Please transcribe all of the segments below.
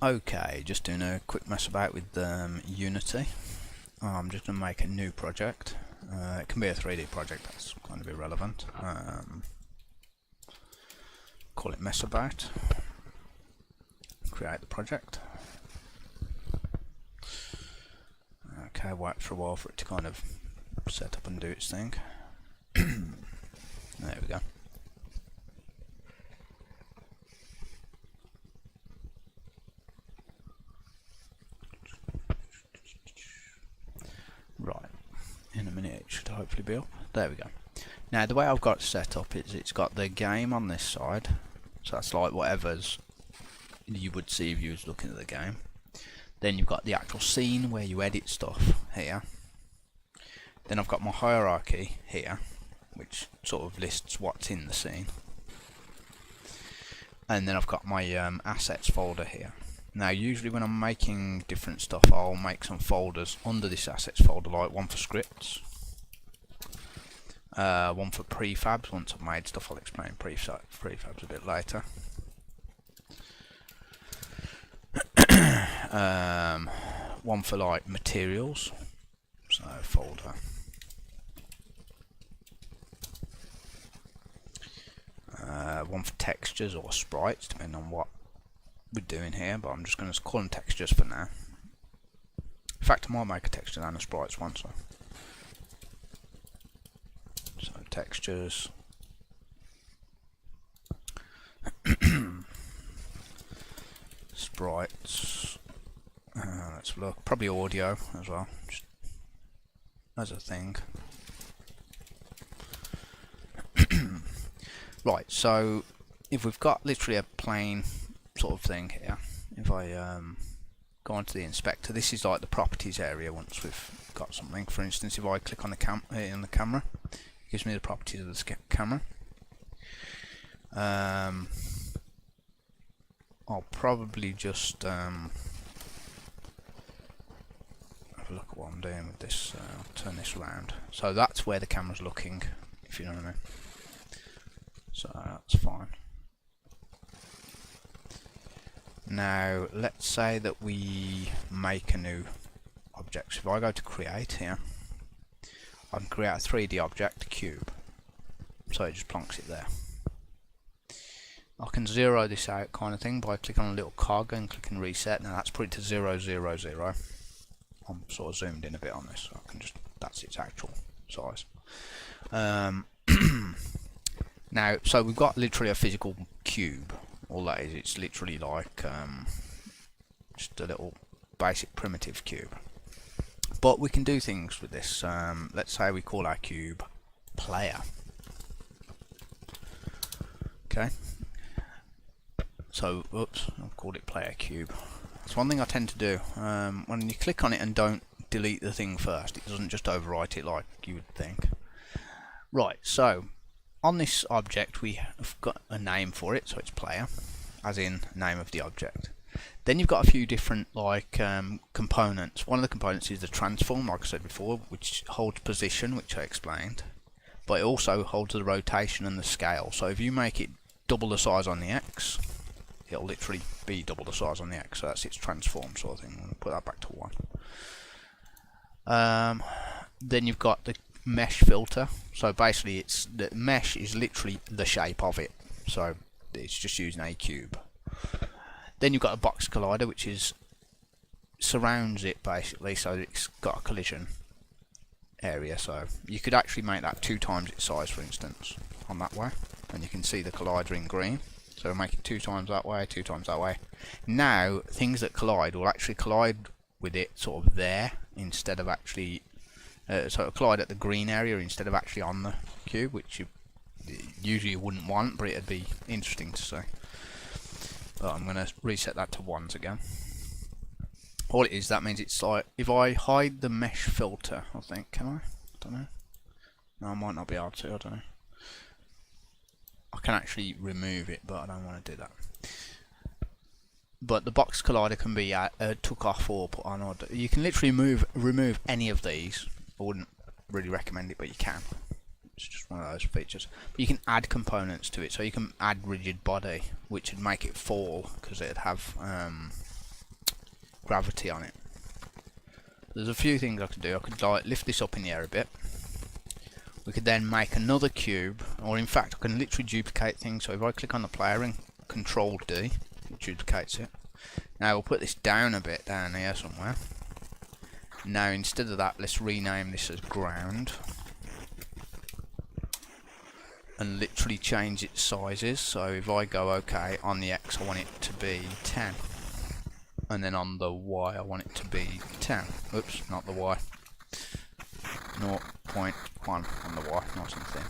Okay, just doing a quick mess about with Unity. I'm just going to make a new project. It can be a 3D project, that's kind of irrelevant. Call it mess about. Create the project. Okay, wait for a while for it to kind of set up and do its thing. There we go. Right, in a minute it should hopefully be up. There we go. Now the way I've got it set up is it's got the game on this side, so that's like whatever's you would see if you was looking at the game. Then you've got the actual scene where you edit stuff here. Then I've got my hierarchy here, which sort of lists what's in the scene. And then I've got my assets folder here. Now usually when I'm making different stuff, I'll make some folders under this assets folder, like one for scripts, one for prefabs. Once I've made stuff, I'll explain prefabs a bit later. One for like materials, so folder. One for textures or sprites, depending on what we're doing here, but I'm just going to call them textures for now. In fact, I might make a texture and a sprites one, so textures. Sprites. Let's look. Probably audio as well, just as a thing. Right, so if we've got literally a plain sort of thing here, if I go onto the inspector, this is like the properties area once we've got something. For instance, if I click on the camera, it gives me the properties of the camera. I'll probably just have a look at what I'm doing with this. I'll turn this around. So that's where the camera's looking, if you know what I mean. So that's fine. Now let's say that we make a new object. So if I go to create here, I can create a 3D object, cube. So it just plonks it there. I can zero this out kind of thing by clicking on a little cog and clicking reset. Now that's put it to 0, 0, 0. I'm sort of zoomed in a bit on this, so I can just, that's its actual size. Now, so we've got literally a physical cube. All that is, it's literally like just a little basic primitive cube. But we can do things with this. Let's say we call our cube player. Okay. So, oops, I've called it player cube. That's one thing I tend to do. When you click on it and don't delete the thing first, it doesn't just overwrite it like you would think. Right, so on this object we have got a name for it, so it's player, as in name of the object. Then you've got a few different like components. One of the components is the transform, like I said before, which holds position, which I explained, but it also holds the rotation and the scale. So if you make it double the size on the X, it'll literally be double the size on the X. So that's its transform sort of thing. I'm going to put that back to 1. Then you've got the mesh filter. So basically it's the mesh is literally the shape of it, so it's just using a cube. Then you've got a box collider, which is surrounds it basically, so it's got a collision area. So you could actually make that 2 times its size, for instance, on that way, and you can see the collider in green. So make it 2 times that way, 2 times that way. Now things that collide will actually collide with it sort of there, instead of actually so it'll collide at the green area instead of actually on the cube, which you usually wouldn't want, but it'd be interesting to see. But I'm going to reset that to 1s again. All it is, that means it's like, if I hide the mesh filter, I think, can I? I don't know. No, I might not be able to, I don't know. I can actually remove it, but I don't want to do that. But the box collider can be took off or put on, or you can literally remove any of these. I wouldn't really recommend it, but you can. It's just one of those features. But you can add components to it, so you can add rigid body, which would make it fall because it'd have gravity on it. There's a few things I could do. I could like lift this up in the air a bit. We could then make another cube, or in fact I can literally duplicate things. So if I click on the player and Control D, it duplicates it. Now we'll put this down a bit down here somewhere. Now instead of that, let's rename this as ground. And literally change its sizes. So if I go OK, on the X I want it to be 10. And then on the Y I want it to be 10. Oops, not the Y. 0.1 on the Y, nice and thin.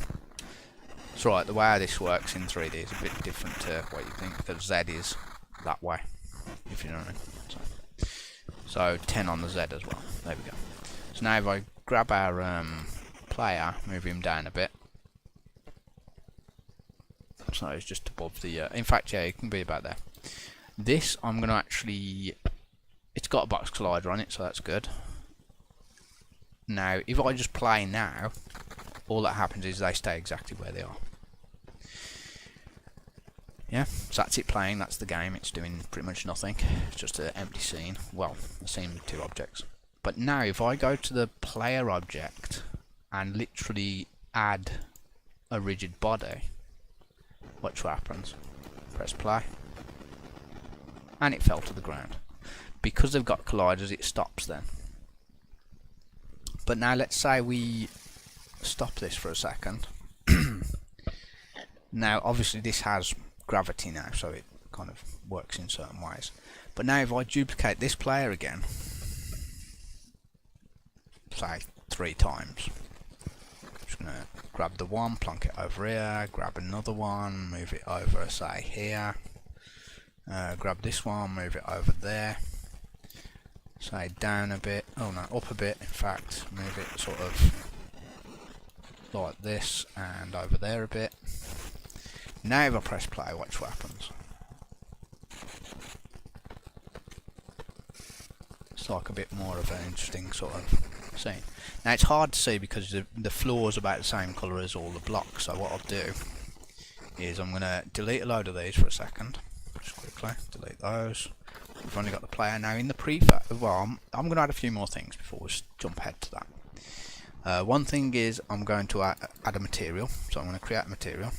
That's right, the way this works in 3D is a bit different to what you think, because Z is that way, if you know what I mean. So 10 on the Z as well. There we go. So now if I grab our player, move him down a bit. So it's just above the... in fact, yeah, it can be about there. This, I'm going to actually... It's got a box collider on it, so that's good. Now, if I just play now, all that happens is they stay exactly where they are. Yeah, so that's it playing, that's the game. It's doing pretty much nothing. It's just an empty scene. Well, a scene with two objects. But now, if I go to the player object and literally add a rigid body, watch what happens. Press play. And it fell to the ground. Because they've got colliders, it stops then. But now let's say we stop this for a second. Now obviously this has gravity now, so it kind of works in certain ways. But now if I duplicate this player again, say 3 times, I'm just going to grab the one, plonk it over here, grab another one, move it over, say here, grab this one, move it over there, say down a bit, oh no, up a bit in fact, move it sort of like this and over there a bit. Now if I press play, watch what happens. It's like a bit more of an interesting sort of scene. Now it's hard to see because the floor is about the same colour as all the blocks, so what I'll do is I'm going to delete a load of these for a second, just quickly, delete those. We've only got the player now in the prefab. Well, I'm going to add a few more things before we jump ahead to that. One thing is I'm going to add a material. So I'm going to create a material.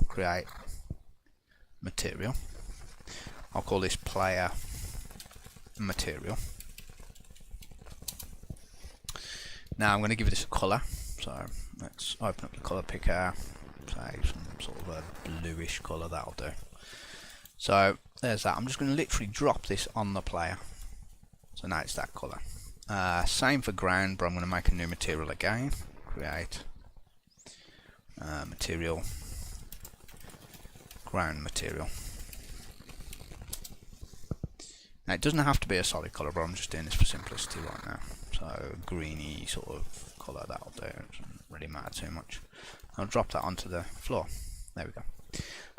Create material. I'll call this player material. Now I'm going to give this a colour. So let's open up the colour picker. Say some sort of a bluish colour, that'll do. So there's that. I'm just going to literally drop this on the player. So now it's that colour. Same for ground, but I'm going to make a new material again. Create material, ground material. Now it doesn't have to be a solid colour, but I'm just doing this for simplicity right now. So greeny sort of colour, that'll do. It doesn't really matter too much. I'll drop that onto the floor. There we go.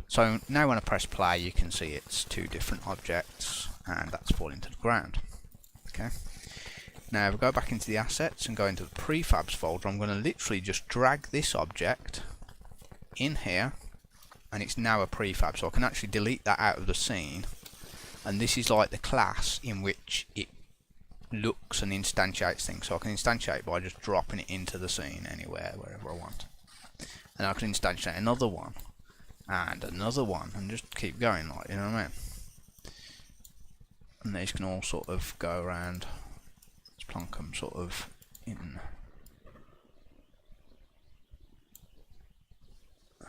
So now when I press play, you can see it's 2 different objects, and that's falling to the ground. Okay. Now if I go back into the assets and go into the prefabs folder, I'm going to literally just drag this object in here, and it's now a prefab. So I can actually delete that out of the scene, and this is like the class in which it looks and instantiates things. So I can instantiate by just dropping it into the scene anywhere, wherever I want. And I can instantiate another one. And another one, and just keep going, like, you know what I mean? And these can all sort of go around. Let's plonk them sort of in.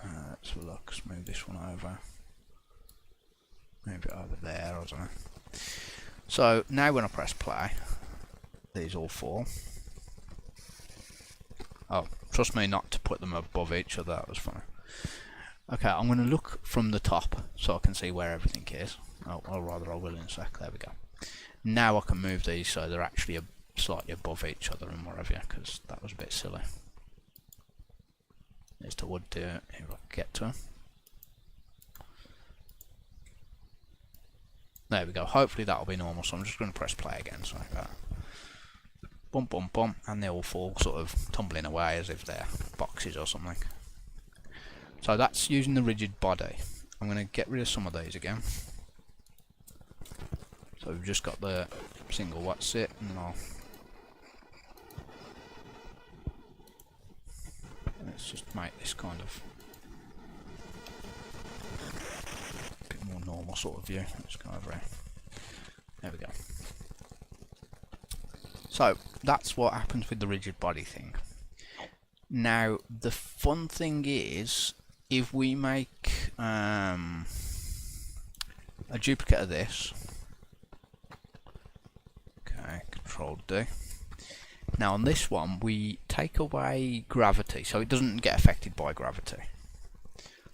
Let's have a look. Let's move this one over. Move it over there, I don't know. So now when I press play, these all fall. Oh, trust me not to put them above each other. That was funny. Okay, I'm going to look from the top so I can see where everything is. Oh, or rather I will in a sec. There we go. Now I can move these so they're actually slightly above each other and whatever, because that was a bit silly. There's the wood to if I can get to them. There we go. Hopefully that'll be normal, so I'm just going to press play again. So like that. Bump, bump, bump, and they all fall sort of tumbling away as if they're boxes or something. So that's using the rigid body. I'm going to get rid of some of these again. So we've just got the single what's it, and let's just make this kind of a bit more normal sort of view. Let's go over here. There we go. So that's what happens with the rigid body thing. Now the fun thing is, if we make a duplicate of this, okay, Control D. Now on this one we take away gravity, so it doesn't get affected by gravity.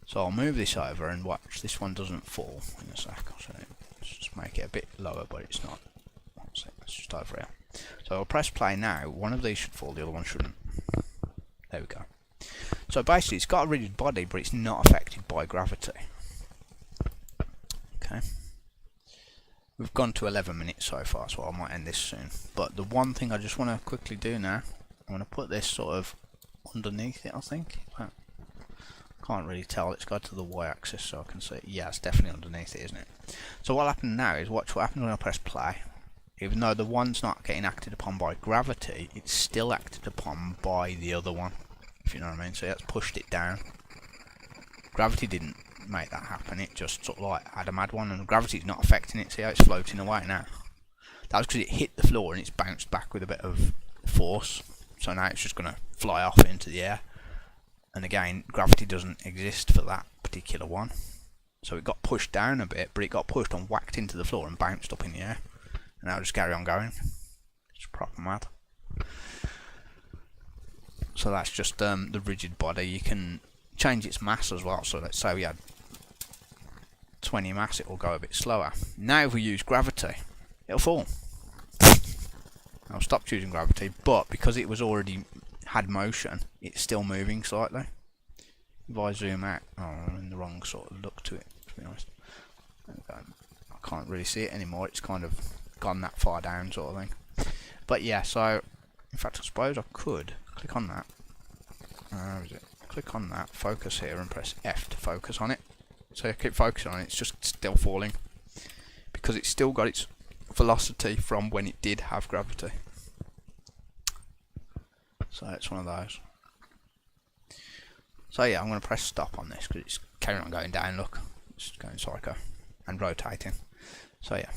So I'll move this over and watch this one doesn't fall in a sec. So let's just make it a bit lower, but it's not. One sec, let's just over here. So I'll press play now. One of these should fall, the other one shouldn't. There we go. So basically it's got a rigid body, but it's not affected by gravity. Okay. We've gone to 11 minutes so far, so I might end this soon. But the one thing I just want to quickly do now, I'm going to put this sort of underneath it, I think. Can't really tell. Let's go to the y-axis so I can see. Yeah, it's definitely underneath it, isn't it? So what'll happen now is, watch what happens when I press play. Even though the one's not getting acted upon by gravity, it's still acted upon by the other one, if you know what I mean. So that's pushed it down. Gravity didn't make that happen, it just sort of like had a mad one, and gravity's not affecting it. See how it's floating away now? That was because it hit the floor and it's bounced back with a bit of force. So now it's just going to fly off into the air. And again, gravity doesn't exist for that particular one. So it got pushed down a bit, but it got pushed and whacked into the floor and bounced up in the air. And I'll just carry on going. It's proper mad. So that's just the rigid body. You can change its mass as well. So let's say we had 20 mass, it will go a bit slower. Now if we use gravity, it'll fall. I'll stop choosing gravity, but because it was already had motion, it's still moving slightly. If I zoom out, oh, I'm in the wrong sort of look to it, to be honest. I can't really see it anymore. It's kind of gone that far down sort of thing. But yeah, so in fact I suppose I could click on that. Where is it? Click on that, focus here and press F to focus on it. So I keep focusing on it, it's just still falling. Because it's still got its velocity from when it did have gravity. So it's one of those. So yeah, I'm going to press stop on this because it's carrying on going down, look. It's going psycho. And rotating. So yeah.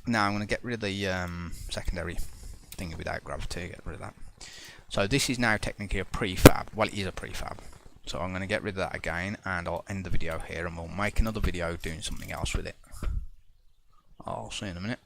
Now I'm going to get rid of the secondary thing without gravity, get rid of that. So this is now technically a prefab. Well, it is a prefab. So I'm going to get rid of that again, and I'll end the video here, and we'll make another video doing something else with it. I'll see you in a minute.